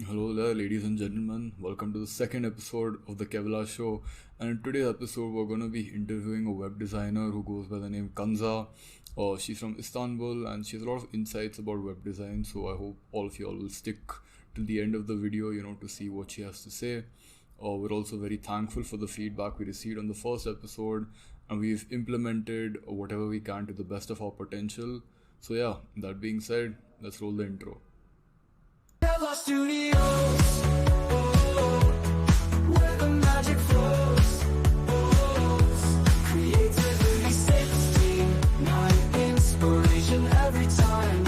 Hello there, ladies and gentlemen. Welcome to the second episode of the Kevlar Show. And in today's episode, we're going to be interviewing a web designer who goes by the name Kanza. She's from Istanbul and she has a lot of insights about web design. So I hope all of you all will stick till the end of the video, to see what she has to say. We're also very thankful for the feedback we received on the first episode, and we've implemented whatever we can to the best of our potential. So, yeah, that being said, let's roll the intro. Kevlar Studios, where the magic flows. Creativity stays team, night inspiration every time.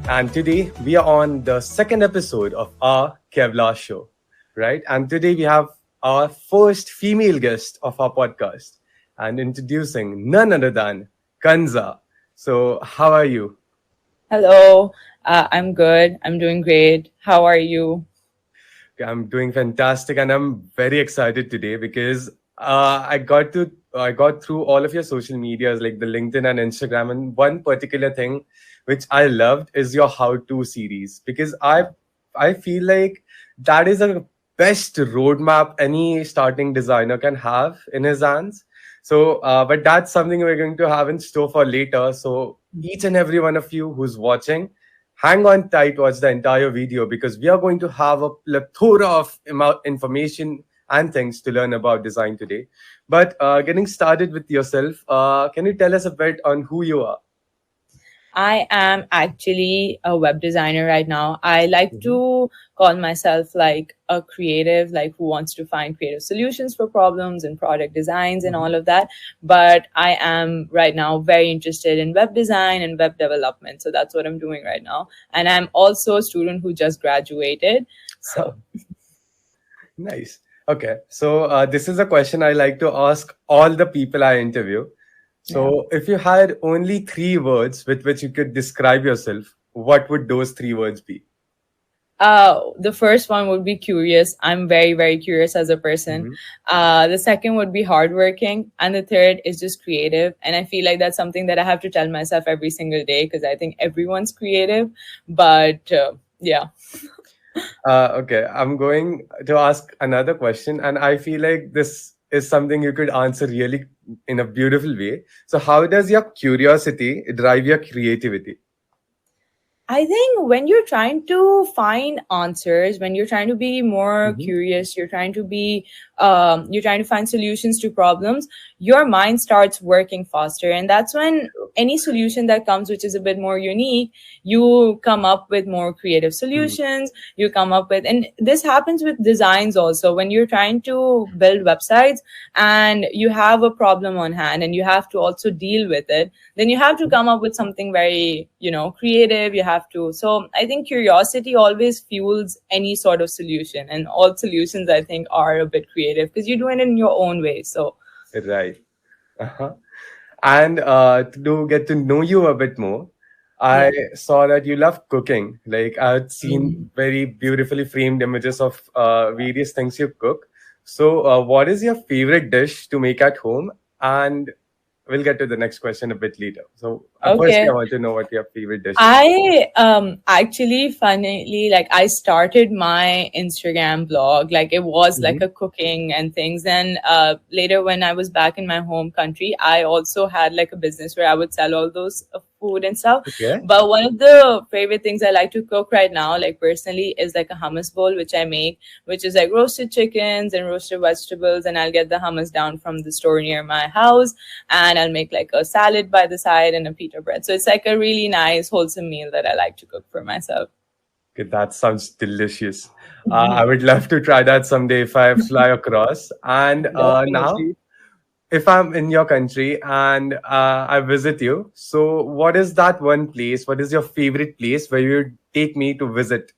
And today we are on the second episode of our Kevlar show, right? And today we have our first female guest of our podcast and introducing none other than Kanza. So, how are you? Hello, I'm good. I'm doing great. How are you? Okay, I'm doing fantastic, and I'm very excited today because I got through all of your social medias like the LinkedIn and Instagram, and one particular thing which I loved is your how-to series because I feel like that is a best roadmap any starting designer can have in his hands. So, but that's something we're going to have in store for later. So, each and every one of you who's watching, hang on tight, watch the entire video because we are going to have a plethora of information and things to learn about design today. But getting started with yourself, can you tell us a bit on who you are? I am actually a web designer right now. I like Mhm. to call myself like a creative, like who wants to find creative solutions for problems and product designs and Mhm. all of that. But I am right now very interested in web design and web development. So that's what I'm doing right now. And I'm also a student who just graduated. So Nice. Okay, so this is a question I like to ask all the people I interview. yeah. So, if you had only three words with which you could describe yourself, what would those three words be? The first one would be curious. I'm very, very curious as a person. Mhm. The second would be hardworking. And the third is just creative. And I feel like that's something that I have to tell myself every single day because I think everyone's creative. But yeah. Okay, I'm going to ask another question, and I feel like this is something you could answer really in a beautiful way. So, how does your curiosity drive your creativity? I think when you're trying to find answers, when you're trying to be more Mhm. curious, you're trying to find solutions to problems, your mind starts working faster. And that's when any solution that comes, which is a bit more unique, you come up with more creative Mhm. solutions. You come up with, and this happens with designs also. When you're trying to build websites and you have a problem on hand and you have to also deal with it, then you have to come up with something very creative. You have to, so I think curiosity always fuels any sort of solution, and all solutions I think are a bit creative because you do it in your own way. So Right. Uh-huh. And to get to know you a bit more, I yeah. saw that you love cooking. Like I've Mhm. seen very beautifully framed images of various things you cook. So, what is your favorite dish to make at home? And we'll get to the next question a bit later. So, firstly, I Okay. want to know what your favorite dish is. I actually funnily, like, I started my Instagram blog like it was like Mhm. a cooking and things. And later when I was back in my home country, I also had like a business where I would sell all those food and stuff. Okay. But one of the favorite things I like to cook right now, like personally, is like a hummus bowl which I make, which is like roasted chickens and roasted vegetables, and I'll get the hummus down from the store near my house, and I'll make like a salad by the side and a pita bread. So it's like a really nice, wholesome meal that I like to cook for myself. Okay, that sounds delicious. I would love to try that someday if I fly across. And now, Definitely. if I'm in your country and I visit you, so what is that one place? What is your favorite place where you take me to visit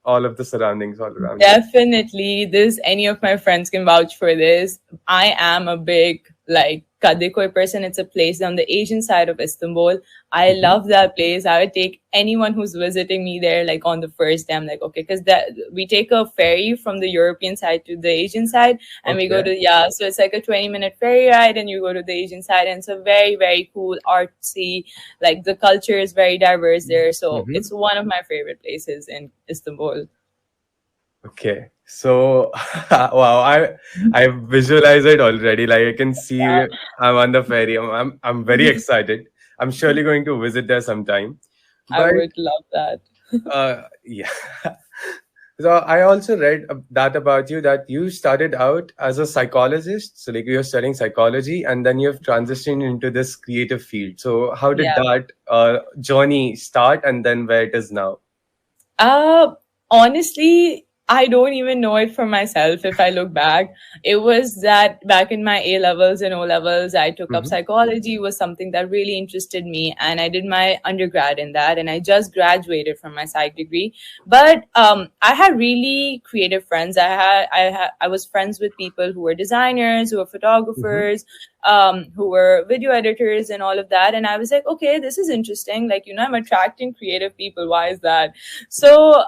all of the surroundings all around you? Definitely, this any of my friends can vouch for this. I am a big like Kadikoy person. It's a place on the Asian side of Istanbul. I Mhm. love that place. I would take anyone who's visiting me there like on the first day. I'm like, okay, because that we take a ferry from the European side to the Asian side, and we go Okay. to, yeah. So it's like a 20-minute ferry ride, and you go to the Asian side, and it's a very very cool artsy. Like the culture is very diverse there, so Mhm. it's one of my favorite places in Istanbul. Okay. So wow, I visualize it already. Like I can see Yeah, I'm on the ferry. I'm very excited. I'm surely going to visit there sometime. I But would love that. yeah. So I also read that about you, that you started out as a psychologist. So like you're studying psychology and then you've transitioned into this creative field. So how did Yeah. that journey start and then where it is now? Uh, Honestly, I don't even know it for myself if I look back. It was that back in my A levels and O levels, I took up Hmm. psychology, was something that really interested me, and I did my undergrad in that, and I just graduated from my psych degree. But I had really creative friends. I was friends with people who were designers, who were Hmm. photographers, who were video editors, and all of that. And I was like, okay, this is interesting. Like, I'm attracting creative people. Why is that? So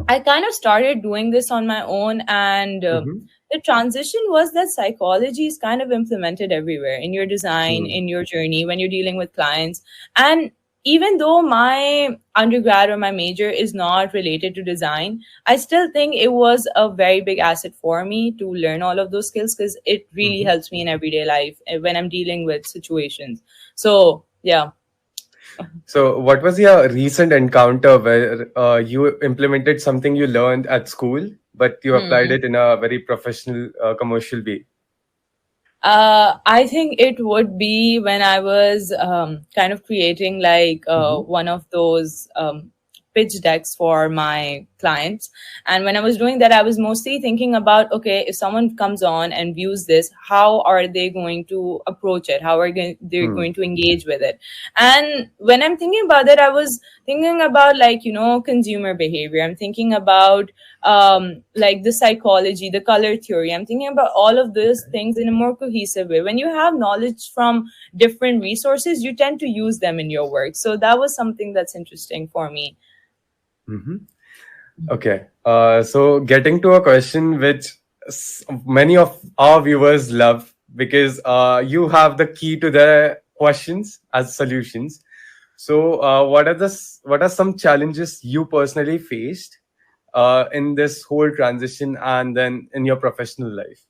I kind of started doing this on my own, and Hmm. the transition was that psychology is kind of implemented everywhere in your design, Hmm. in your journey when you're dealing with clients. And even though my undergrad or my major is not related to design, I still think it was a very big asset for me to learn all of those skills because it really Hmm. helps me in everyday life when I'm dealing with situations. So, yeah. So, what was your recent encounter where you implemented something you learned at school, but you applied Hmm. it in a very professional, commercial way? I think it would be when I was kind of creating like Hmm. one of those pitch decks for my clients. And when I was doing that, I was mostly thinking about, okay, if someone comes on and views this, how are they going to approach it? How are they Hmm. going to engage with it? And when I'm thinking about that, I was thinking about like, consumer behavior. I'm thinking about like the psychology, the color theory. I'm thinking about all of those things in a more cohesive way. When you have knowledge from different resources, you tend to use them in your work. So that was something that's interesting for me. Hmm. Okay. So, getting to a question which many of our viewers love, because you have the key to their questions as solutions. So, what are some challenges you personally faced in this whole transition and then in your professional life?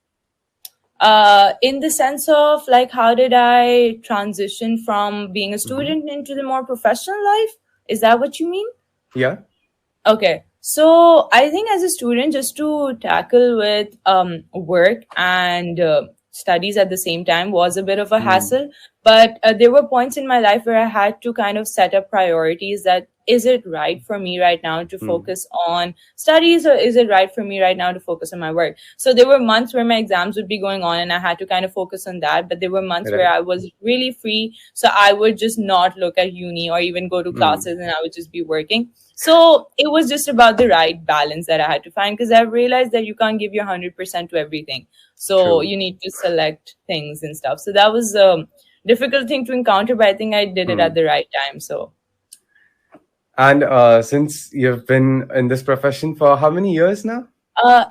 In the sense of like, how did I transition from being a Hmm. student into the more professional life? Is that what you mean? Yeah. Okay, so I think as a student, just to tackle with work and studies at the same time was a bit of a Hmm. hassle. But there were points in my life where I had to kind of set up priorities that is it right for me right now to Hmm. focus on studies, or is it right for me right now to focus on my work? So there were months where my exams would be going on and I had to kind of focus on that. But there were months where Right. I was really free. So I would just not look at uni or even go to Hmm. classes and I would just be working. So it was just about the right balance that I had to find because I realized that you can't give your 100% to everything. So True. you need to select things and stuff. So that was a difficult thing to encounter, but I think I did it at Hmm. the right time. So And since you've been in this profession for how many years now?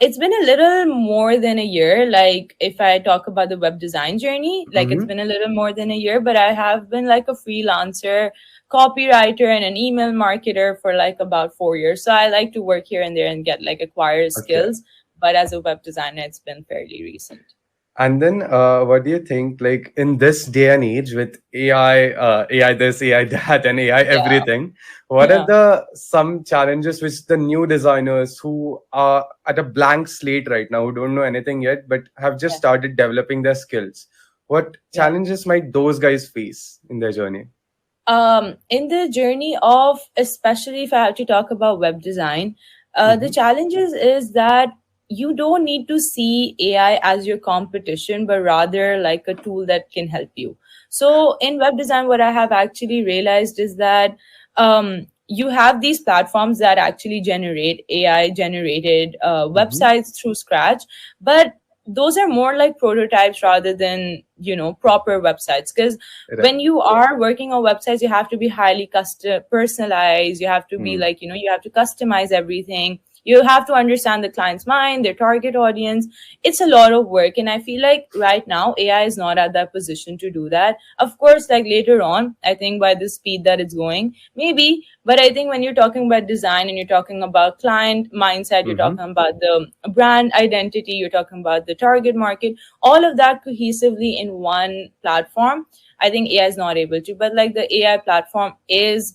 it's been a little more than a year. Like if I talk about the web design journey, like it's Hmm. been a little more than a year, but I have been like a freelancer, copywriter, and an email marketer for like about 4 years. So I like to work here and there and get like acquire Okay. skills. But as a web designer, it's been fairly recent. And then, what do you think? Like in this day and age with AI this, AI that, and AI Yeah. everything, what are Yeah. the some challenges which the new designers who are at a blank slate right now, who don't know anything yet, but have just Yeah. started developing their skills? What Yeah. challenges might those guys face in their journey? In the journey of, especially if I have to talk about web design, the Hmm. challenges is that you don't need to see AI as your competition, but rather like a tool that can help you. So in web design, what I have actually realized is that you have these platforms that actually generate AI generated Hmm. websites through Scratch, but those are more like prototypes rather than proper websites because when Right. you are working on websites, you have to be highly custom personalized. You have to be Hmm. like, you have to customize everything. You have to understand the client's mind, their target audience. It's a lot of work, and I feel like right now AI is not at that position to do that. Of course, like later on, I think by the speed that it's going, maybe. But I think when you're talking about design and you're talking about client mindset, you're Mm-hmm. talking about the brand identity, you're talking about the target market, all of that cohesively in one platform, I think AI is not able to. But like the AI platform is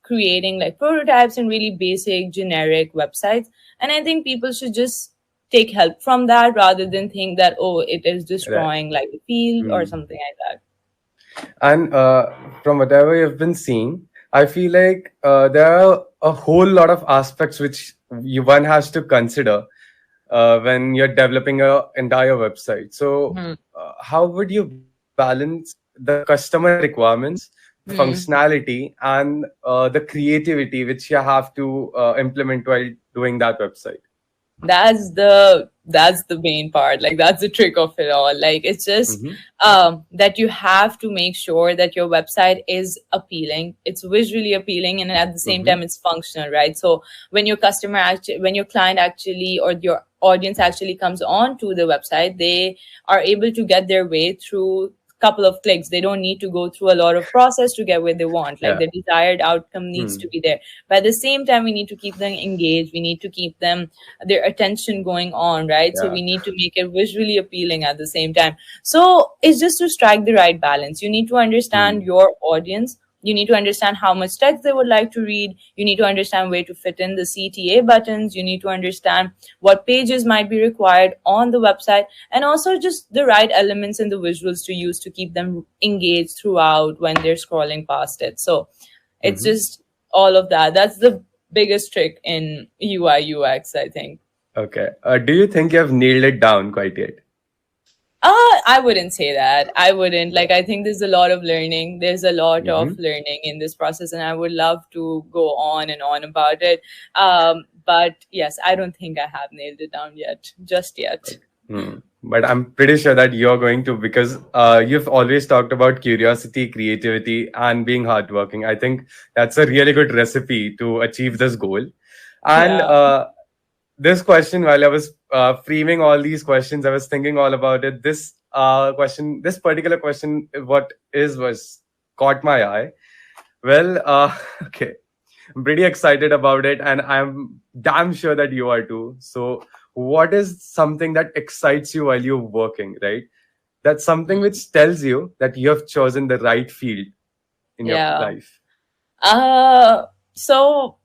creating like prototypes and really basic generic websites, and I think people should just take help from that rather than think that, oh, it is Right. destroying like the field or Mm. something like that. And from whatever you've been seeing, I feel like there are a whole lot of aspects which one has to consider when you're developing a entire website. So, Hmm. how would you balance the customer requirements, the Hmm. functionality, and the creativity which you have to implement while doing that website? That's the main part, like that's the trick of it all. Like it's just Mm-hmm. that you have to make sure that your website is appealing, it's visually appealing, and at the same Mm-hmm. time it's functional, right? So when your customer actually, when your client actually or your audience actually comes on to the website, they are able to get their way through couple of clicks. They don't need to go through a lot of process to get where they want. Like Yeah. the desired outcome needs to Mm. be there, but at the same time we need to keep them engaged, we need to keep them their attention going on, right? So Yeah. we need to make it visually appealing at the same time. So it's just to strike the right balance. You need to understand Mm. your audience, you need to understand how much text they would like to read, you need to understand where to fit in the CTA buttons, you need to understand what pages might be required on the website, and also just the right elements and the visuals to use to keep them engaged throughout when they're scrolling past it. So it's Mm-hmm. just all of that. That's the biggest trick in UI UX, I think. Okay. Do you think you have nailed it down quite yet? I wouldn't say that. I wouldn't. Like, I think there's a lot of learning. There's a lot of Mm-hmm. learning in this process, and I would love to go on and on about it. But yes, I don't think I have nailed it down yet, just yet. Hmm. But I'm pretty sure that you're going to, because you've always talked about curiosity, creativity, and being hardworking. I think that's a really good recipe to achieve this goal. And Yeah. this question, while I was framing all these questions, I was thinking all about it. This question, this particular question, what is was caught my eye. Well, okay. I'm pretty excited about it, and I'm damn sure that you are too. So, what is something that excites you while you're working, right? That's something which tells you that you have chosen the right field in your Yeah. life. So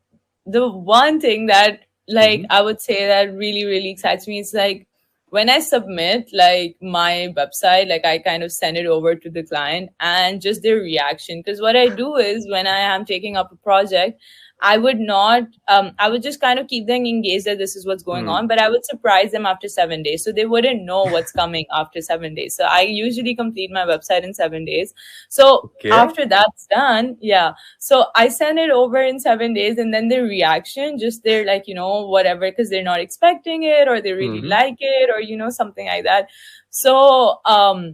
the one thing that like Mm-hmm. I would say that really, really excites me is like when I submit like my website, like I kind of send it over to the client and just their reaction. Because what I do is when I am taking up a project, I would not I would just kind of keep them engaged that this is what's going Hmm. on, but I would surprise them after 7 days. So they wouldn't know what's coming after 7 days. So I usually complete my website in 7 days. So Okay. after that's done, yeah. So I send it over in 7 days, and then their reaction, just they're like, whatever, because they're not expecting it, or they really Mm-hmm. like it, or something like that. So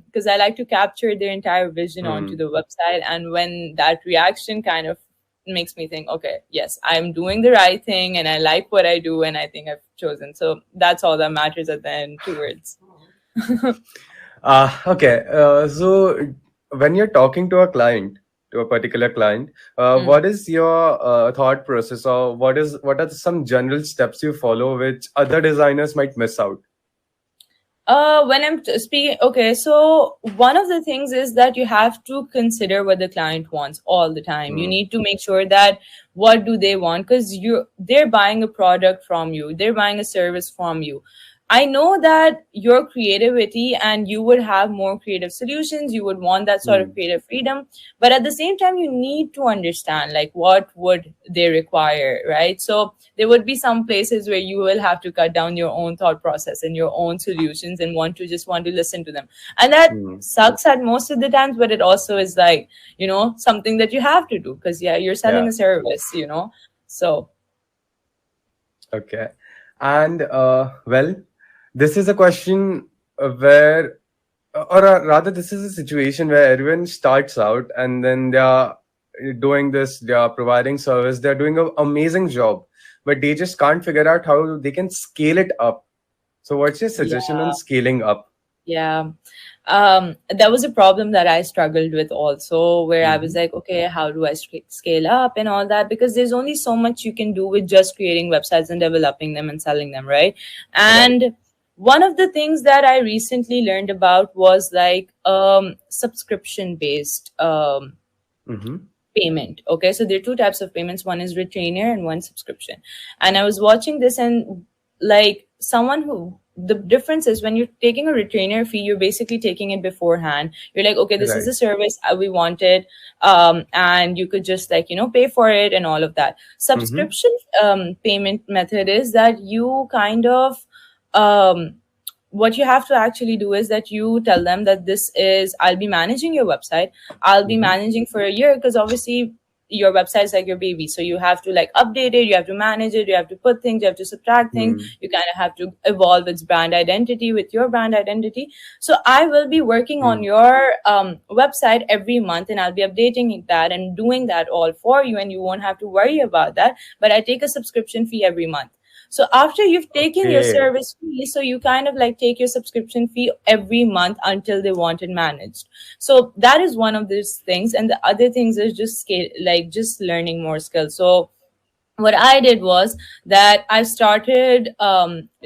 because I like to capture their entire vision onto Hmm. the website, and when that reaction kind of makes me think, okay, yes, I'm doing the right thing, and I like what I do, and I think I've chosen. So that's all that matters at the end towards. Okay. So, when you're talking to a client, to a particular client, Mm. what is your thought process, or what are some general steps you follow which other designers might miss out? When I'm speaking, okay, so one of the things is that you have to consider what the client wants all the time. You Hmm. need to make sure that what do they want, because they're buying a product from you, they're buying a service from you. I know that your creativity and you would have more creative solutions, you would want that sort of Hmm. creative freedom, but at the same time you need to understand like what would they require, right? So there would be some places where you will have to cut down your own thought process and your own solutions and want to listen to them, and that Hmm. sucks at most of the times, but it also is like something that you have to do, because yeah, you're selling Yeah. a service, so Okay. And well, this is a question where, or rather, this is a situation where everyone starts out and then they are doing this, they are providing service, they're doing an amazing job, but they just can't figure out how they can scale it up. So what's your suggestion Yeah. on scaling up? Yeah. That was a problem that I struggled with also, where I was like, okay, how do I scale up and all that? Because there's only so much you can do with just creating websites and developing them and selling them, right? And one of the things that I recently learned about was like subscription based Mm-hmm. payment. Okay, so there are two types of payments, one is retainer and one subscription. And I was watching this, and like someone who, the difference is when you're taking a retainer fee, you're basically taking it beforehand. You're like, okay, this is Right. a service we wanted, and you could just like, you know, pay for it and all of that. Subscription payment method is that you kind of um what you have to actually do is that you tell them that this is, I'll be managing your website, I'll be managing for a year, because obviously your website is like your baby, so you have to like update it, you have to manage it, you have to put things, you have to subtract things, you kind of have to evolve its brand identity with your brand identity. So I will be working on your website every month, and I'll be updating that and doing that all for you, and you won't have to worry about that, but I take a subscription fee every month. So after you've taken your Okay. service fee, so you kind of like take your subscription fee every month until they want it managed. So that is one of these things. And the other things is just scale, like just learning more skills. So what I did was that I started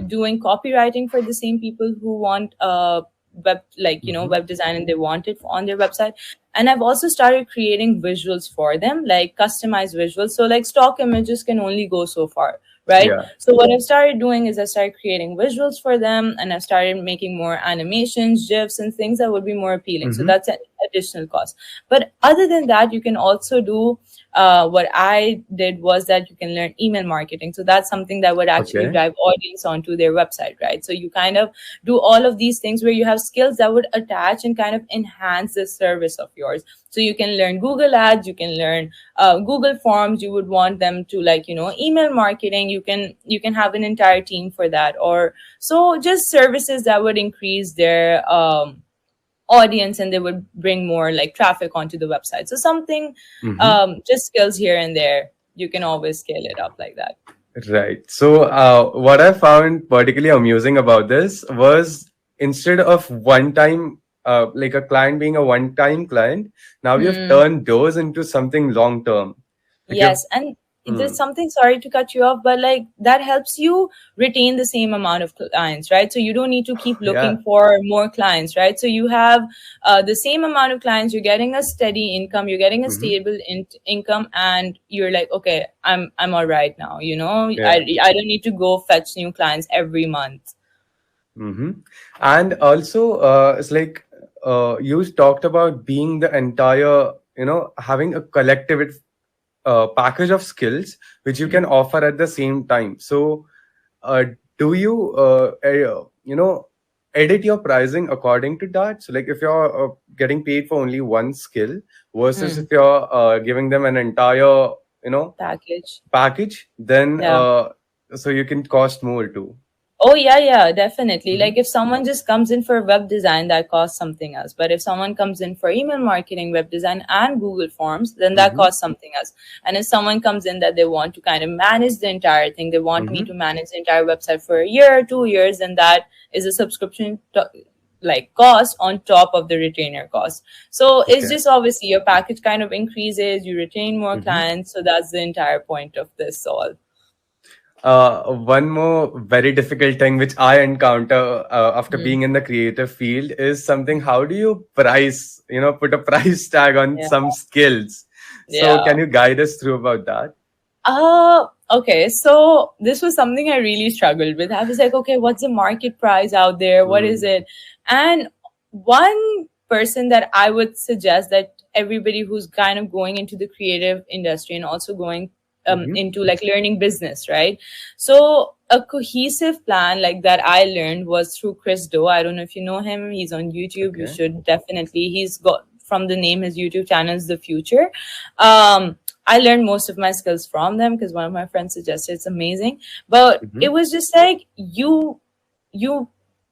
doing copywriting for the same people who want web, like, you know, web design, and they want it on their website. And I've also started creating visuals for them, like customized visuals. So like stock images can only go so far, right? Yeah. So what I've started doing is I started creating visuals for them, and I've started making more animations, GIFs, and things that would be more appealing. So that's an additional cost. But other than that, you can also do what I did was that you can learn email marketing. So that's something that would actually Okay. drive audience onto their website, right? So you kind of do all of these things where you have skills that would attach and kind of enhance the service of yours. So you can learn Google Ads, you can learn Google Forms. You would want them to like, you know, email marketing. You can have an entire team for that, or so just services that would increase their audience, and they would bring more like traffic onto the website. So something just skills here and there, you can always scale it up like that. Right. So, what I found particularly amusing about this was instead of one time, like a client being a one time client, now you've turned those into something long term. Like you've- Yes, and there's something, sorry to cut you off, but like that helps you retain the same amount of clients, right? So you don't need to keep looking Yeah. for more clients, right? So you have the same amount of clients, you're getting a steady income, you're getting a stable income, and you're like, okay, I'm all right now, you know. Yeah. I don't need to go fetch new clients every month. And also, it's like you talked about being the entire, having a collective package of skills which you can offer at the same time. So, do you, edit your pricing according to that? So, like if you're getting paid for only one skill versus if you're giving them an entire, Package. package, then Yeah. so you can cost more too. Oh yeah, definitely. Like if someone just comes in for web design, that costs something else. But if someone comes in for email marketing, web design, and Google Forms, then that costs something else. And if someone comes in that they want to kind of manage the entire thing, they want me to manage the entire website for a year, 2 years, then that is a subscription like cost on top of the retainer cost. So it's Okay. just obviously your package kind of increases, you retain more clients. So that's the entire point of this all. One more very difficult thing which I encounter after being in the creative field is something. How do you price, put a price tag on Yeah. some skills? So Yeah. can you guide us through about that? Okay. So this was something I really struggled with. I was like, okay, what's the market price out there? What is it? And one person that I would suggest that everybody who's kind of going into the creative industry and also going into like learning business, right? So a cohesive plan like that I learned was through Chris Do. I don't know if you know him. He's on YouTube. You Okay. should definitely. He's got, from the name, his YouTube channel is The Future. I learned most of my skills from them because one of my friends suggested. It's amazing. But it was just like you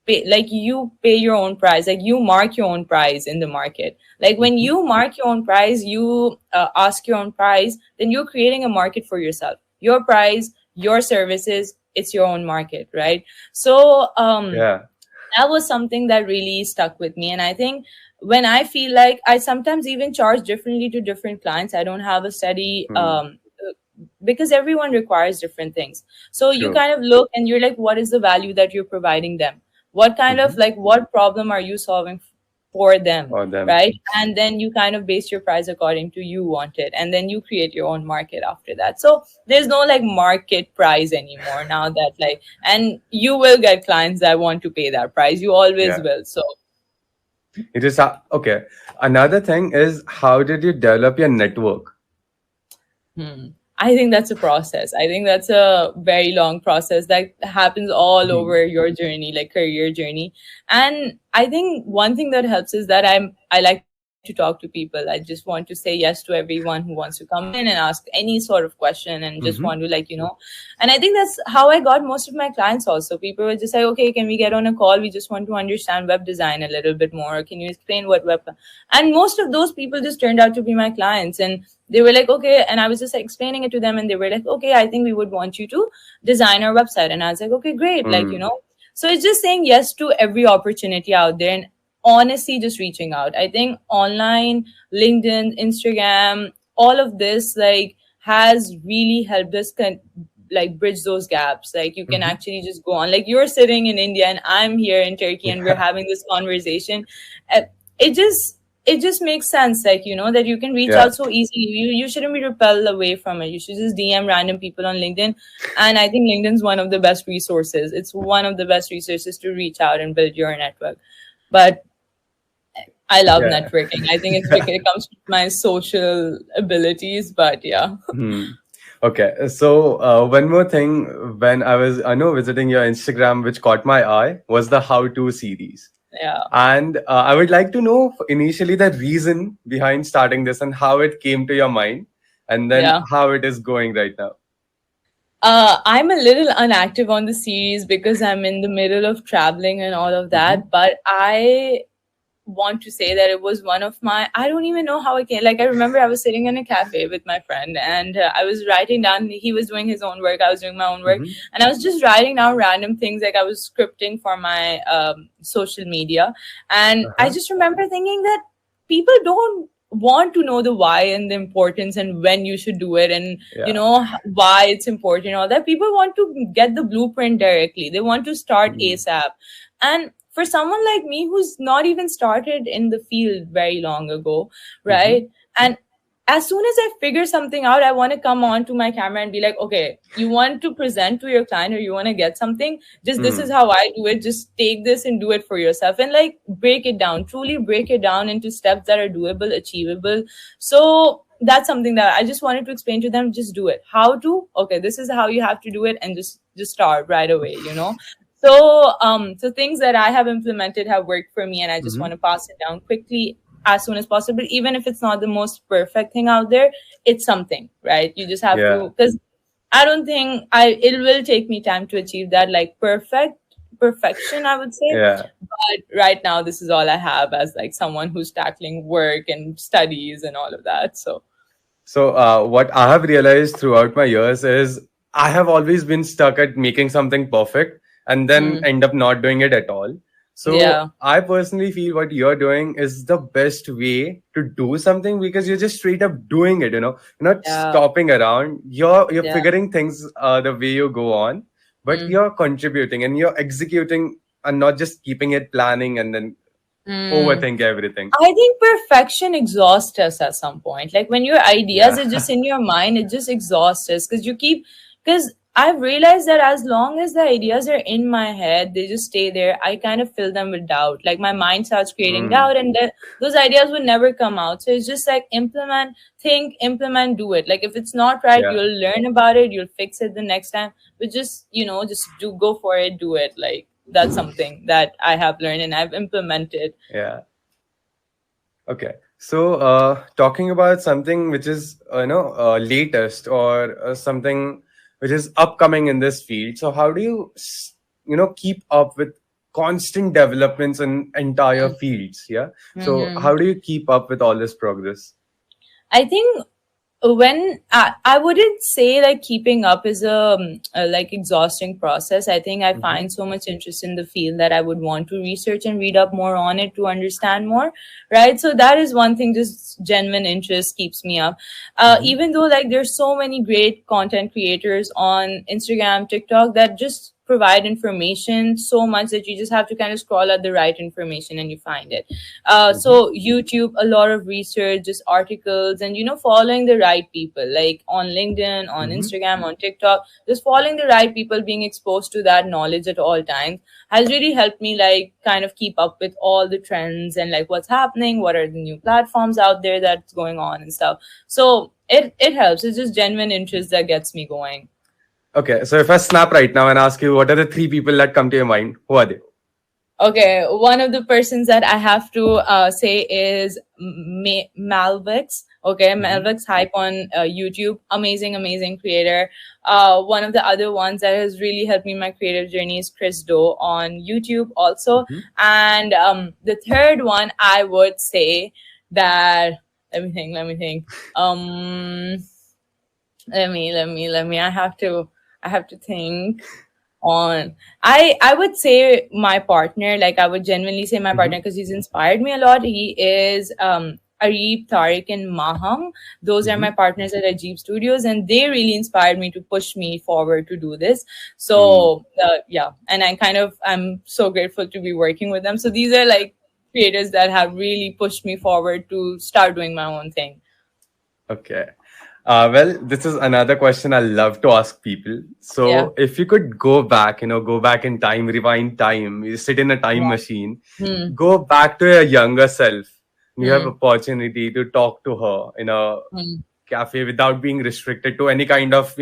like you pay your own price, like you mark your own price in the market. Like when you mark your own price, you ask your own price, then you're creating a market for yourself. Your price, your services, it's your own market, right? So Yeah. that was something that really stuck with me. And I think when I feel like I sometimes even charge differently to different clients, I don't have a steady because everyone requires different things. So you True. kind of look and you're like, what is the value that you're providing them? What kind of like what problem are you solving for them? For them. Right. And then you kind of base your price according to you want it. And then you create your own market after that. So there's no like market price anymore now that like, and you will get clients that want to pay that price. You always Yeah. will. So You just okay. Another thing is, how did you develop your network? I think that's a process. I think that's a very long process that happens all over your journey, like career journey. And I think one thing that helps is that I like to talk to people. I just want to say yes to everyone who wants to come in and ask any sort of question and just want to like, and I think that's how I got most of my clients also. People would just say, okay, can we get on a call? We just want to understand web design a little bit more. Can you explain what web? And most of those people just turned out to be my clients. And they were like, okay. And I was just like, explaining it to them. And they were like, okay, I think we would want you to design our website. And I was like, okay, great. Like, so it's just saying yes to every opportunity out there. And honestly, just reaching out. I think online, LinkedIn, Instagram, all of this like has really helped us like bridge those gaps. Like you can actually just go on. Like you're sitting in India and I'm here in Turkey and we're having this conversation. It just makes sense, like that you can reach out so easily. You shouldn't be repelled away from it. You should just DM random people on LinkedIn. And I think LinkedIn's one of the best resources. It's one of the best resources to reach out and build your network. But I love networking. I think it's because it comes with my social abilities. But yeah. Okay, so one more thing, when I know visiting your Instagram, which caught my eye was the how-to series. Yeah. And I would like to know initially the reason behind starting this and how it came to your mind, and then how it is going right now. I'm a little inactive on the series because I'm in the middle of traveling and all of that. But I want to say that it was one of my, I don't even know how it came. Like I remember I was sitting in a cafe with my friend and I was writing down, he was doing his own work, I was doing my own work, and I was just writing down random things. Like I was scripting for my social media, and I just remember thinking that people don't want to know the why and the importance and when you should do it and why it's important and all that. People want to get the blueprint directly. They want to start ASAP. And for someone like me who's not even started in the field very long ago, right? And as soon as I figure something out, I want to come on to my camera and be like, okay, you want to present to your client or you want to get something, just this is how I do it. Just take this and do it for yourself and like break it down, truly break it down into steps that are doable, achievable. So that's something that I just wanted to explain to them. Just do it. How to? Okay, this is how you have to do it, and just start right away, So things that I have implemented have worked for me, and I just want to pass it down quickly as soon as possible. Even if it's not the most perfect thing out there, it's something, right? You just have to, because I don't think it will take me time to achieve that like perfection, I would say. But right now, this is all I have as like someone who's tackling work and studies and all of that. So what I have realized throughout my years is I have always been stuck at making something perfect and then end up not doing it at all. So I personally feel what you're doing is the best way to do something, because you're just straight up doing it, you're not stopping around. You're figuring things the way you go on, but you're contributing and you're executing and not just keeping it planning and then overthink everything. I think perfection exhausts us at some point. Like when your ideas are just in your mind, it just exhausts us because I've realized that as long as the ideas are in my head, they just stay there. I kind of fill them with doubt. Like my mind starts creating doubt, and those ideas would never come out. So it's just like implement, do it. Like if it's not right, you'll learn about it, you'll fix it the next time. But just go for it, do it. Like that's something that I have learned and I've implemented. Yeah. Okay. So talking about something which is latest or something which is upcoming in this field. So how do you keep up with constant developments in entire fields. Yeah. So Mhm. how do you keep up with all this progress? I think when I wouldn't say like keeping up is a like exhausting process. I think I Mm-hmm. find so much interest in the field that I would want to research and read up more on it to understand more, right? So that is one thing, just genuine interest keeps me up. Mm-hmm. Even though like there's so many great content creators on Instagram, TikTok that just provide information so much that you just have to kind of scroll at the right information and you find it. Mm-hmm. So YouTube, a lot of research, just articles, and following the right people, like on LinkedIn, on Mm-hmm. Instagram, on TikTok, just following the right people, being exposed to that knowledge at all times has really helped me like kind of keep up with all the trends and like what's happening, what are the new platforms out there that's going on and stuff. So it helps. It's just genuine interest that gets me going. Okay, so if I snap right now and ask you what are the three people that come to your mind, who are they? Okay, one of the persons that I have to say is Malvix. Okay, Mm-hmm. Malvix Hype on YouTube. Amazing, amazing creator. One of the other ones that has really helped me in my creative journey is Chris Do on YouTube also. Mm-hmm. And the third one, I would say that, let me think. Um, let me. I have to think on. I would say my partner, like I would genuinely say my partner, Mm-hmm. because he's inspired me a lot. He is Arif, Tariq, and Maham. Those are Mm-hmm. my partners at Ajib Studios, and they really inspired me to push me forward to do this. Mm. So yeah, and I'm so grateful to be working with them. So these are like creators that have really pushed me forward to start doing my own thing. Okay. Well, this is another question I love to ask people. Yeah. So, if you could go back, go back in time, rewind time, you sit in a time Yeah. machine, Hmm. go back to your younger self, and you have Hmm. opportunity to talk to her in a Hmm. cafe without being restricted to any kind of,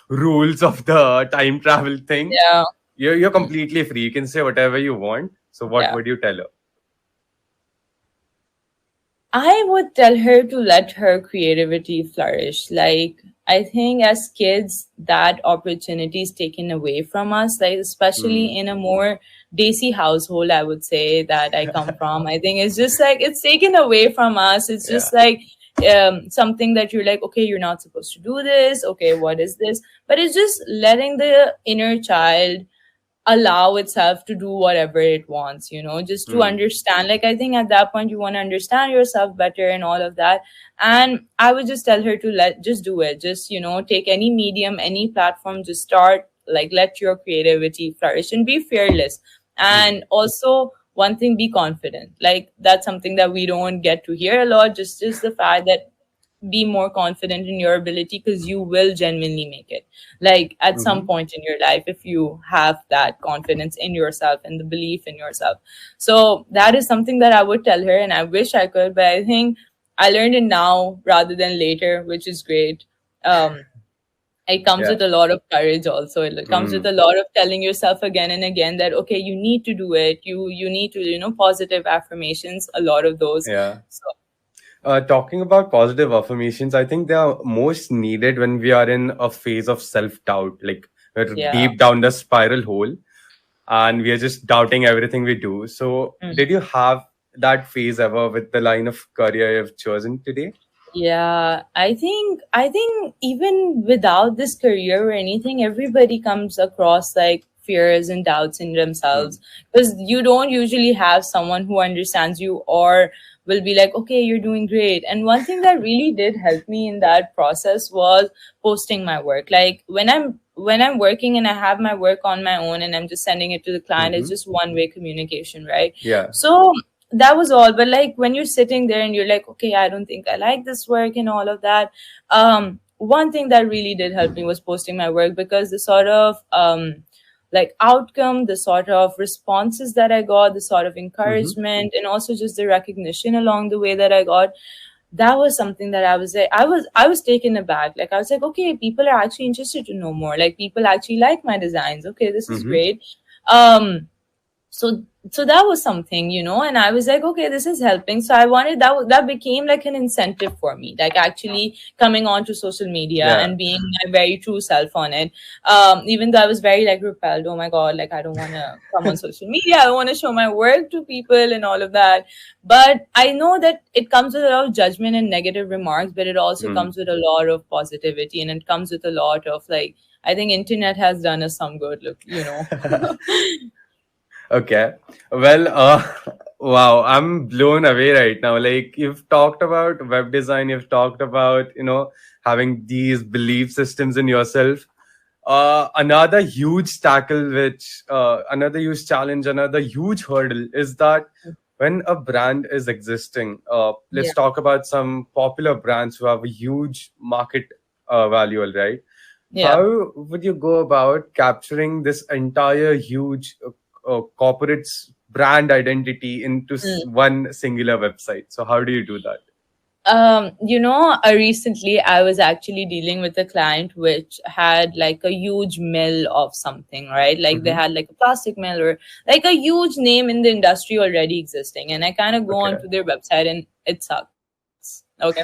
rules of the time travel thing. Yeah. You're completely free. You can say whatever you want. So, what Yeah. would you tell her? I would tell her to let her creativity flourish. Like, I think as kids, that opportunity is taken away from us, like, Hmm. especially in a more desi household, I would say that I come from. I think it's just like it's taken away from us. It's Yeah. just like something that you're like, okay, you're not supposed to do this. Okay, what is this? But it's just letting the inner child allow itself to do whatever it wants, just to Hmm. understand. Like, I think at that point you want to understand yourself better and all of that. And I would just tell her to just do it. Just, take any medium, any platform, just start, like, let your creativity flourish and be fearless. Hmm. And also, one thing, be confident. Like, that's something that we don't get to hear a lot. Just the fact that be more confident in your ability, because you will genuinely make it, like at some Hmm. point in your life, if you have that confidence in yourself and the belief in yourself. So that is something that I would tell her, and I wish I could, but I think I learned it now rather than later, which is great. It comes Yeah. with a lot of courage also. It comes with Hmm. a lot of telling yourself again and again that, okay, you need to do it. You need to, positive affirmations, a lot of those. Yeah. So Talking about positive affirmations, I think they are most needed when we are in a phase of self doubt, like we're yeah. deep down the spiral hole and we are just doubting everything we do. So, Mm. did you have that phase ever with the line of career you've chosen today? Yeah, I think even without this career or anything, everybody comes across like fears and doubts in Hmm. themselves, because you don't usually have someone who understands you or will be like, okay, you're doing great. And one thing that really did help me in that process was posting my work. Like, when I'm working and I have my work on my own and I'm just sending it to the client, it's Hmm. just one way communication, right? Yeah. So that was all. But like when you're sitting there and you're like, okay, I don't think I like this work and all of that, one thing that really did help me was posting my work, because the sort of like outcome, the sort of responses that I got, the sort of Hmm. encouragement, and also just the recognition along the way that I got, that was something that I was like, I was taken aback. Like, I was like, okay, people are actually interested to know more. Like, people actually like my designs. Okay, this is Hmm. great. um so so that was something, and I was like, okay, this is helping. So I wanted that became like an incentive for me, like actually coming on to social media Yeah. and being my very true self on it. Even though I was very like repelled, oh my god, like I don't want to come on social media, I want to show my work to people and all of that. But I know that it comes with a lot of judgment and negative remarks, but it also Hmm. comes with a lot of positivity, and it comes with a lot of like, I think internet has done us some good, look. Okay. Well, wow, I'm blown away right now. Like, you've talked about web design, you've talked about, having these belief systems in yourself. Another huge tackle, another huge challenge, another huge hurdle is that when a brand is existing, let's Yeah. talk about some popular brands who have a huge market value, all right? Yeah. How would you go about capturing this entire huge corporate's brand identity into one singular website? So how do you do that? Recently I was actually dealing with a client which had like a huge mill of something, right? Like they Hmm. had like a plastic mill or like a huge name in the industry already existing. And I kind of go Okay. onto their website and it sucks. Okay.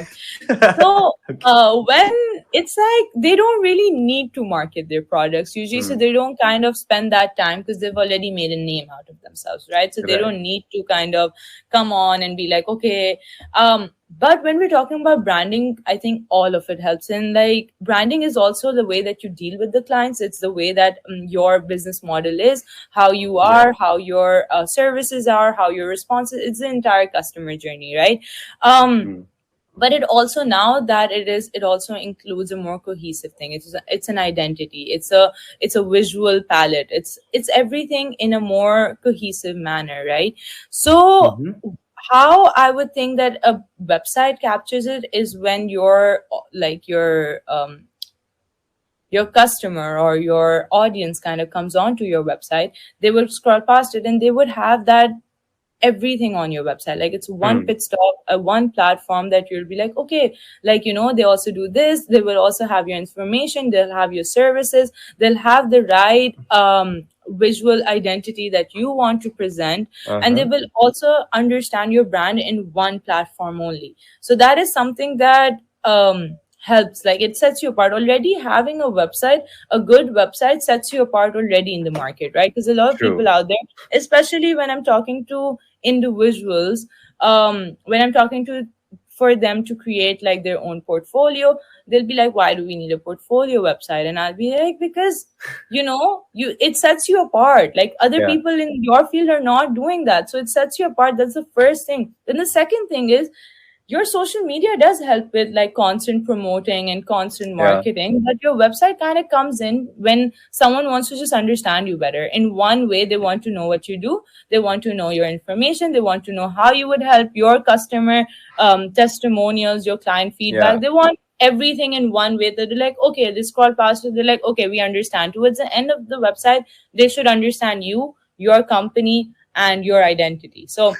So Okay. when it's like they don't really need to market their products usually, so Hmm. they don't kind of spend that time because they've already made a name out of themselves, right? So they Right. don't need to kind of come on and be like, okay. But when we're talking about branding, I think all of it helps. And like branding is also the way that you deal with the clients. It's the way that your business model is, how you Yeah. are, how your services are, how your responses. It's the entire customer journey, right? Um, Hmm. but it also, now that it also includes a more cohesive thing. It's an identity, it's a visual palette, it's everything in a more cohesive manner, right? So Hmm. how I would think that a website captures it is when like your customer or your audience kind of comes onto your website, they will scroll past it and they would have that everything on your website. Like it's one Hmm. pit stop, a one platform that you'll be like, okay, like they also do this, they will also have your information, they'll have your services, they'll have the right visual identity that you want to present, and they Uh-huh. will also understand your brand in one platform only. So that is something that helps, like it sets you apart. Already having a website, a good website sets you apart already in the market, right? Because a lot of True. people out there, especially when I'm talking to individuals, when I'm talking to for them to create like their own portfolio, they'll be like, why do we need a portfolio website? And I'll be like, because you it sets you apart. Like other Yeah. people in your field are not doing that, so it sets you apart. That's the first thing. Then the second thing is, your social media does help with like constant promoting and constant Yeah. marketing, but your website kind of comes in when someone wants to just understand you better. In one way, they want to know what you do, they want to know your information, they want to know how you would help, your customer testimonials, your client Yeah. feedback. They want everything in one way, that they're like, okay, they scroll past it, they're like, okay, we understand. Towards the end of the website, they should understand you, your company, and your identity. So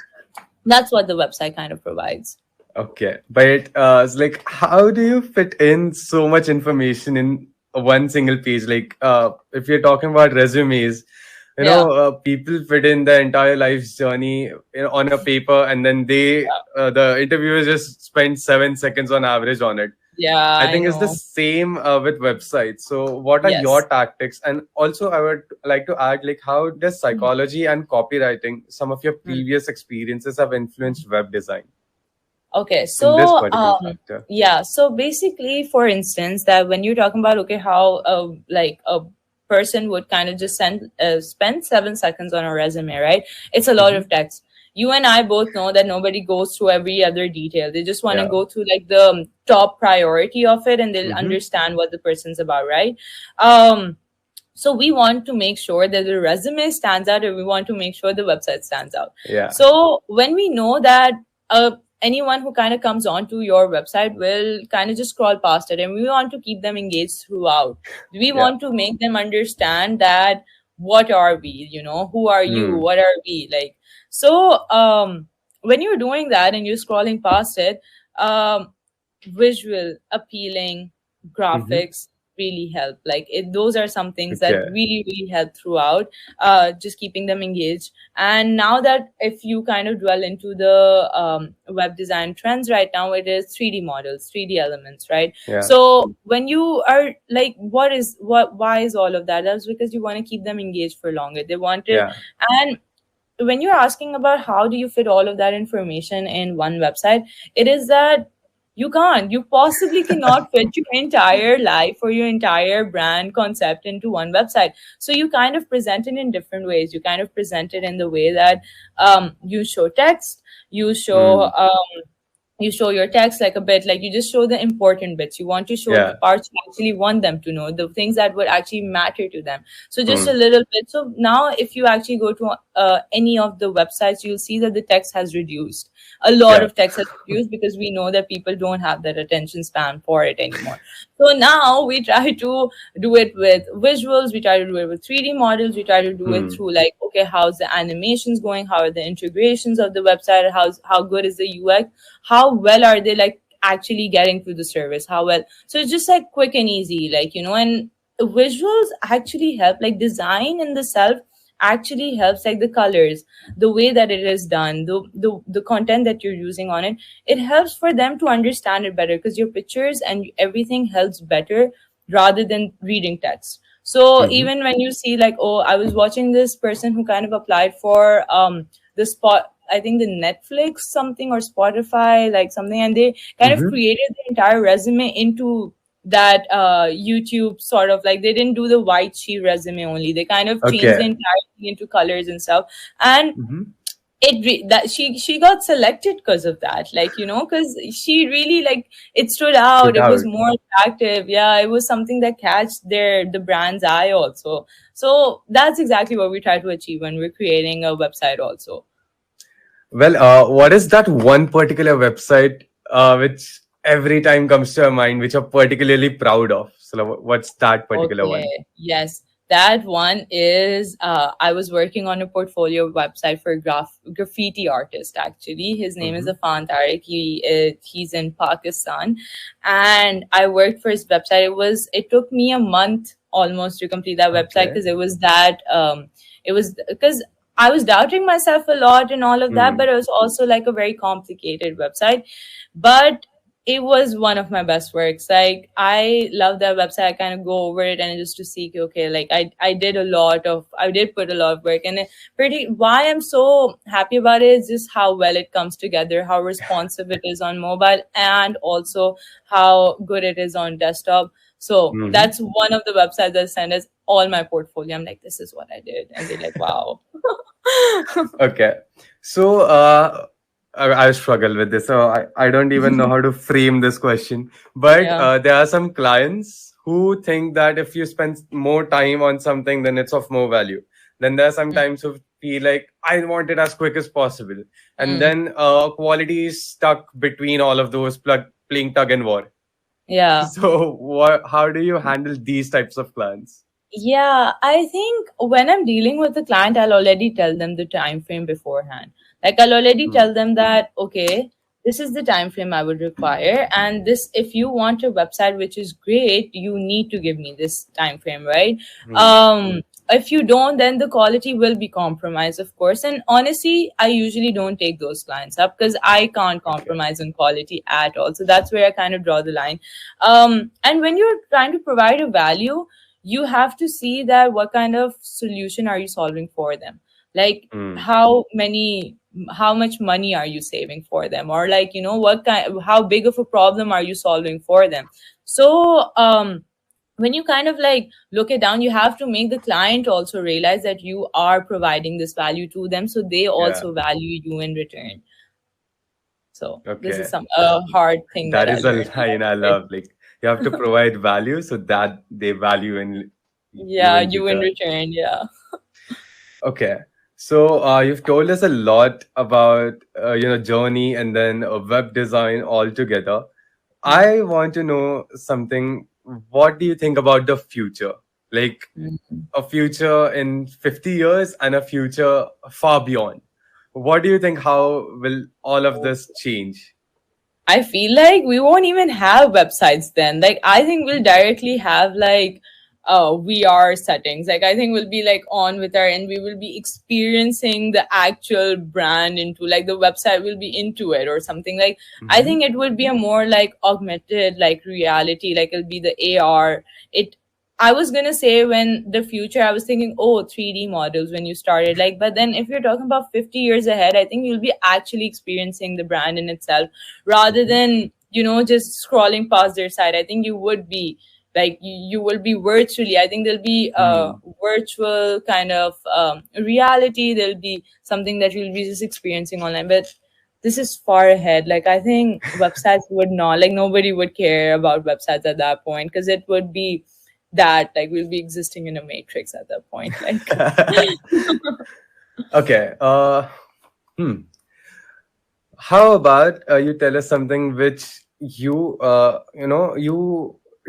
that's what the website kind of provides. Okay. But it's like, how do you fit in so much information in one single page? Like, if you're talking about resumes, Yeah. people fit in their entire life's journey on a paper, and then the interviewers just spend 7 seconds on average on it. Yeah, I I think it's the know. same with websites. So, what are Yes. your tactics? And also, I would like to add, like, how does psychology and copywriting, some of your Mm. previous experiences, have influenced web design Okay, in this so particular factor? yeah, so basically, for instance, that when you're talking about, okay, how like a person would kind of just spend 7 seconds on a resume, right? It's a lot Hmm. of text. You and I both know that nobody goes through every other detail. They just want to Yeah. go through like the top priority of it, and they'll Hmm. understand what the person's about, right? Um, so we want to make sure that the resume stands out, and we want to make sure the website stands out. Yeah. So when we know that anyone who kind of comes onto your website will kind of just scroll past it, and we want to keep them engaged throughout. We Yeah. want to make them understand that what are we, who are you, Hmm. what are we, like. So when you're doing that and you're scrolling past it, visual appealing Hmm. graphics, really help. Like those are some things that Okay. really help throughout, just keeping them engaged. And now that if you kind of dwell into the web design trends right now, it is 3D models, 3D elements, right? Yeah. So when you are like, why is all of that? That's because you want to keep them engaged for longer. They want it. Yeah. And when you're asking about how do you fit all of that information in one website, it is that you possibly cannot fit your entire life or your entire brand concept into one website. So you kind of present it in different ways. You kind of present it in the way that you show text, you show you show your text like a bit, like you just show the important bits. You want to show Yeah. the parts you actually want them to know, the things that would actually matter to them. So just a Hmm. little bit. So now if you actually go to any of the websites, you'll see that the text has reduced. A lot Yeah. of text has reduced because we know that people don't have that attention span for it anymore. So now we try to do it with visuals, we try to do it with 3D models, we try to do it through like, okay, how's the animations going, how are the integrations of the website, how good is the UX, how well are they like actually getting through the service, how well. So it's just like quick and easy, like, and visuals actually help, like design in the self actually helps, like the colors, the way that it is done, the content that you're using on it, it helps for them to understand it better, because your pictures and everything helps better rather than reading text. So even when you see like, oh, I was watching this person who kind of applied for the spot, I think the Netflix something or Spotify, like something, and they kind of created the entire resume into that YouTube sort of, like they didn't do the white sheet resume only. They kind of changed the Okay. entire thing into colors and stuff. And that she got selected because of that, like, because she really, like, it stood out, Stood it was out. more attractive. Yeah, it was something that catch the brand's eye also. So that's exactly what we try to achieve when we're creating a website also. Well, what is that one particular website which every time comes to your mind, which you're particularly proud of? So, what's that particular one? Okay, yes. That one is I was working on a portfolio website for a graffiti artist. Actually, his name is Afan Tariq. He's in Pakistan, and I worked for his website. It took me a month almost to complete that website, Okay. because it was because I was doubting myself a lot and all of that, but it was also like a very complicated website. But it was one of my best works. Like, I love that website. I kind of go over it and just to see, okay, like I did put a lot of work, and why I'm so happy about it is just how well it comes together, how responsive it is on mobile, and also how good it is on desktop. So that's one of the websites that send us all my portfolio. I'm like, this is what I did, and they're like, wow. Okay. So, I struggle with this. So, I don't even know how to frame this question. But Yeah. there are some clients who think that if you spend more time on something, then it's of more value. Then there are some times who feel like, I want it as quick as possible. And then quality is stuck between all of those, playing tug and war. Yeah. So, how do you handle these types of clients? Yeah, I think when I'm dealing with the client, I'll already tell them the time frame beforehand. Like, I'll already tell them that, okay, this is the time frame I would require, and this, if you want a website which is great, you need to give me this time frame, right? If you don't, then the quality will be compromised, of course. And honestly, I usually don't take those clients up because I can't compromise on quality at all. So that's where I kind of draw the line. And when you're trying to provide a value, you have to see that what kind of solution are you solving for them, like how much money are you saving for them, or like, how big of a problem are you solving for them. So when you kind of like look it down, you have to make the client also realize that you are providing this value to them, so they also value you in return. So this is Okay. a hard thing That that I is a learned. line I love. Like, you have to provide value so that they value in Yeah, in you in return. return. Yeah. Okay. So you've told us a lot about journey and then web design altogether. I want to know something. What do you think about the future? Like a future in 50 years and a future far beyond. What do you think? How will all of this change? I feel like we won't even have websites then. Like, I think we'll directly have like VR settings. Like, I think we'll be like on with our, and we will be experiencing the actual brand into like the website will be into it or something. Like, I Mhm. think it would be a more like augmented like reality. Like, it'll be the AR. It I was gonna say when the future, I was thinking, oh, 3D models when you started. Like, but then if you're talking about 50 years ahead, I think you'll be actually experiencing the brand in itself rather Mhm. than, just scrolling past their site. I think you would be like, you will be virtually. I think there'll be a Hmm. virtual kind of reality. There'll be something that you'll be just experiencing online. But this is far ahead. Like, I think websites would not, like, nobody would care about websites at that point because it would be that like we'll be existing in a matrix at that point. Like, Okay. Hmm. How about you tell us something which you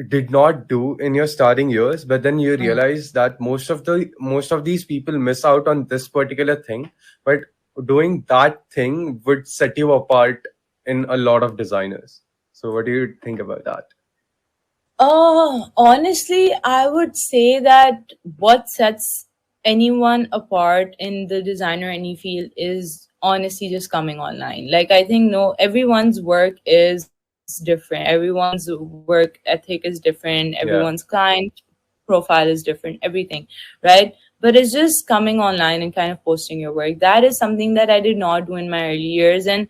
did not do in your starting years, but then you mm. realize that most of these people miss out on this particular thing, but doing that thing would set you apart in a lot of designers. So, what do you think about that? Honestly, I would say that what sets anyone apart in the design or any field is honestly just coming online. Like, I think no, everyone's work is different. Everyone's work ethic is different. Everyone's Yeah. client profile is different. Everything, right? But it's just coming online and kind of posting your work. That is something that I did not do in my early years, and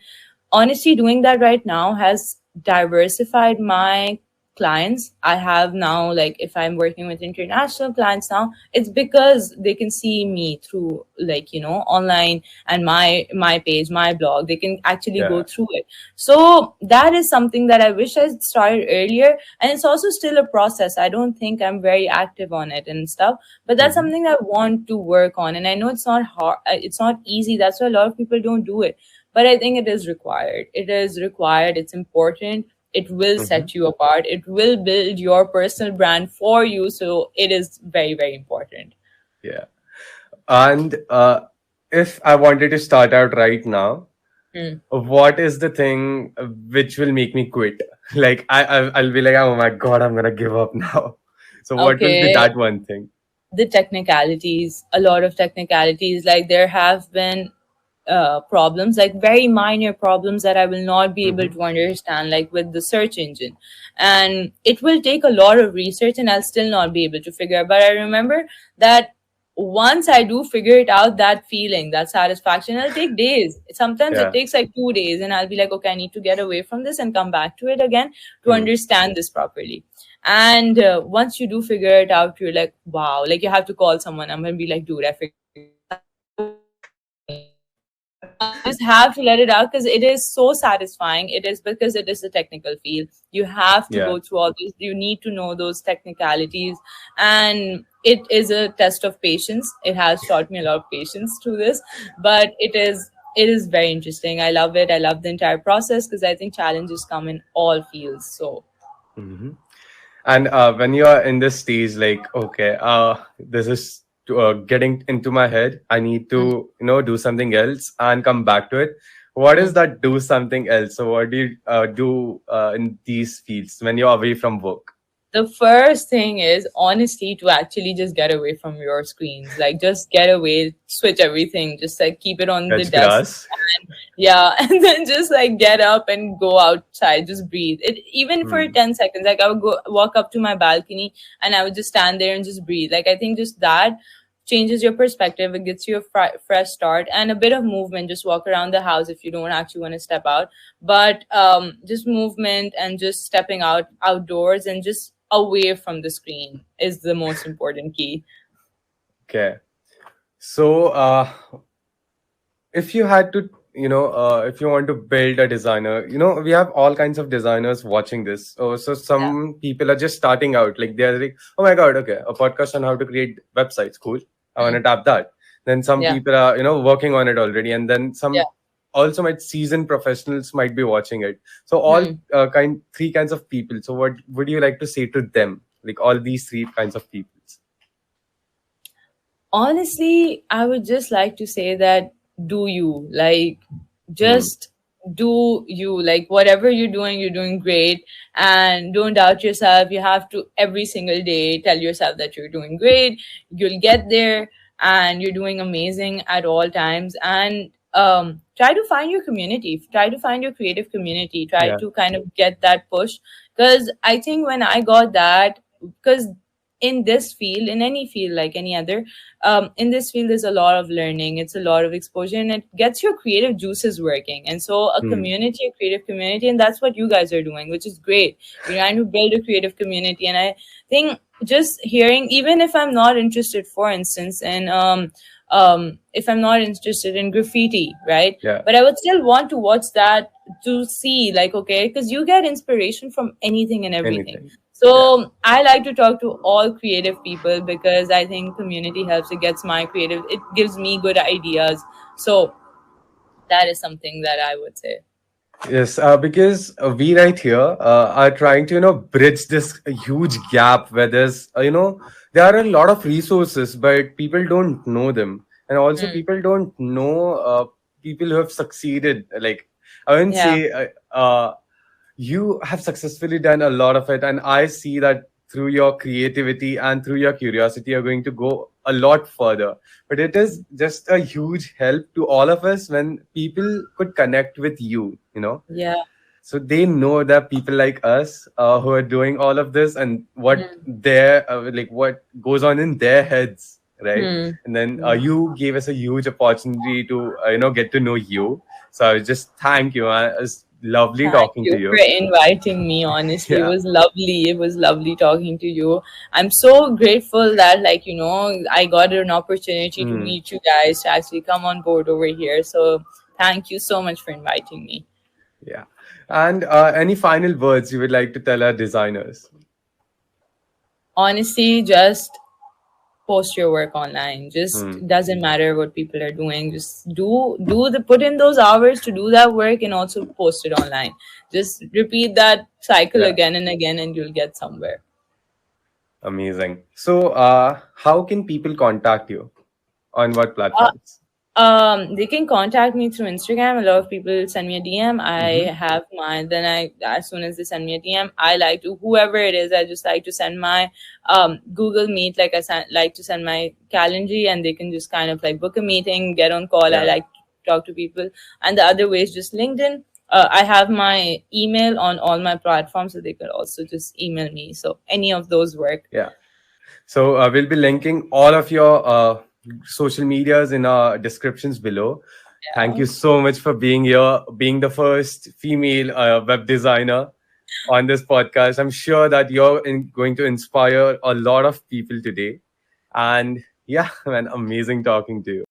honestly doing that right now has diversified my clients. I have now, like, if I'm working with international clients now, it's because they can see me through, like, online, and my page, my blog, they can actually go Yeah. through it. So that is something that I wish I started earlier, and it's also still a process. I don't think I'm very active on it and stuff, but that's Hmm. something I want to work on. And I know it's not hard, it's not easy. That's why a lot of people don't do it, but I think it is required. It is required. It's important. It will Hmm. set you apart. It will build your personal brand for you. So it is very, very important. Yeah. And if I wanted to start out right now, Hmm. what is the thing which will make me quit? Like I'll be like, oh my god, I'm gonna give up now. So what will be Okay. that one thing? The technicalities, a lot of technicalities. Like, there have been problems, like very minor problems that I will not be able Hmm. to understand, like with the search engine. And it will take a lot of research, and I'll still not be able to figure out. But I remember that once I do figure it out, that feeling, that satisfaction, it'll take days. Sometimes it Yeah. takes like 2 days, and I'll be like, okay, I need to get away from this and come back to it again to Hmm. understand this properly. And once you do figure it out, you're like, wow, like you have to call someone. I'm gonna be like, dude, I figured you just have to let it out because it is so satisfying. It is because it is a technical field. You have to Yeah. go through all these, you need to know those technicalities, and it is a test of patience. It has taught me a lot of patience through this, but it is very interesting. I love it. I love the entire process because I think challenges come in all fields. So Hmm. And when you are in this stage, like, okay, this is getting into my head. I need mm, to, do something else and come back to it. What is mm. that? Do something else. So what do you do in these fields when you're away from work? The first thing is honestly to actually just get away from your screens. Like, just get away, switch everything, just like keep it on the Touch desk. grass. Yeah, and then just like get up and go outside, just breathe. It even for Hmm. 10 seconds, like I would go walk up to my balcony and I would just stand there and just breathe. Like, I think just that changes your perspective. It gets you a fresh start and a bit of movement. Just walk around the house if you don't actually want to step out, but just movement and just stepping outdoors and just away from the screen is the most important key. Okay. So, if you had to, if you want to build a designer, we have all kinds of designers watching this. Oh, so Yeah, some people are just starting out, like they're like, oh my god, okay, a podcast on how to create websites, cool. I want to mm, tap that. Then some yeah, people are, working on it already, and then yeah. some also might seasoned professionals might be watching it. So all Hmm. three kinds of people. So what would you like to say to them? Like all these three kinds of people. Honestly, I would just like to say that do you like Hmm. just do you, like whatever you're doing great, and don't doubt yourself. You have to every single day tell yourself that you're doing great, you'll get there, and you're doing amazing at all times. And try to find your community, try to find your creative community, try Yeah. to kind of get that push. Because I think when I got that, because in this field, in any field like any other, in this field there's a lot of learning, it's a lot of exposure, and it gets your creative juices working. And so a Hmm. community, a creative community, and that's what you guys are doing, which is great. You're trying to build a creative community. And I think just hearing, even if I'm not interested, for instance, in if I'm not interested in graffiti, right, Yeah. but I would still want to watch that, to see like, okay, because you get inspiration from anything and everything. Anything. So I like to talk to all creative people, because I think community helps. It gets my creative, it gives me good ideas. So that is something that I would say. Yes, because we right here are trying to, bridge this huge gap where there's, there are a lot of resources, but people don't know them. And also Hmm. people don't know people who have succeeded. Like, I wouldn't Yeah. say you have successfully done a lot of it. And I see that through your creativity and through your curiosity, you're going to go a lot further. But it is just a huge help to all of us when people could connect with you. Yeah. So they know that people like us who are doing all of this and what Hmm. their like what goes on in their heads, right? Hmm. And then Hmm. you gave us a huge opportunity to get to know you. So I just thank you. It's lovely Thank talking to you for you. inviting me. Honestly, it Yeah. was lovely. It was lovely talking to you. I'm so grateful that, like, I got an opportunity to Mm, meet you guys, to actually come on board over here. So thank you so much for inviting me. yeah. And any final words you would like to tell our designers? Honestly, just post your work online. Just Mm, doesn't matter what people are doing. Just do the put in those hours to do that work, and also post it online. Just repeat that cycle yeah. again and again, and you'll get somewhere. Amazing. So, how can people contact you? On what Uh, platforms? they can contact me through Instagram. A lot of people send me a DM. Mm-hmm. I have my then I as soon as they send me a DM, I like to, whoever it is, I just like to send my Google Meet. Like like to send my Calendly, and they can just kind of like book a meeting, get on call. I Yeah. like to talk to people. And the other way is just LinkedIn. I have my email on all my platforms, so they could also just email me. So any of those work. Yeah. So we'll be linking all of your social medias in our descriptions below. Thank Yeah. you so much for being here, being the first female web designer on this podcast. I'm sure that you're going to inspire a lot of people today. And yeah, man, amazing talking to you.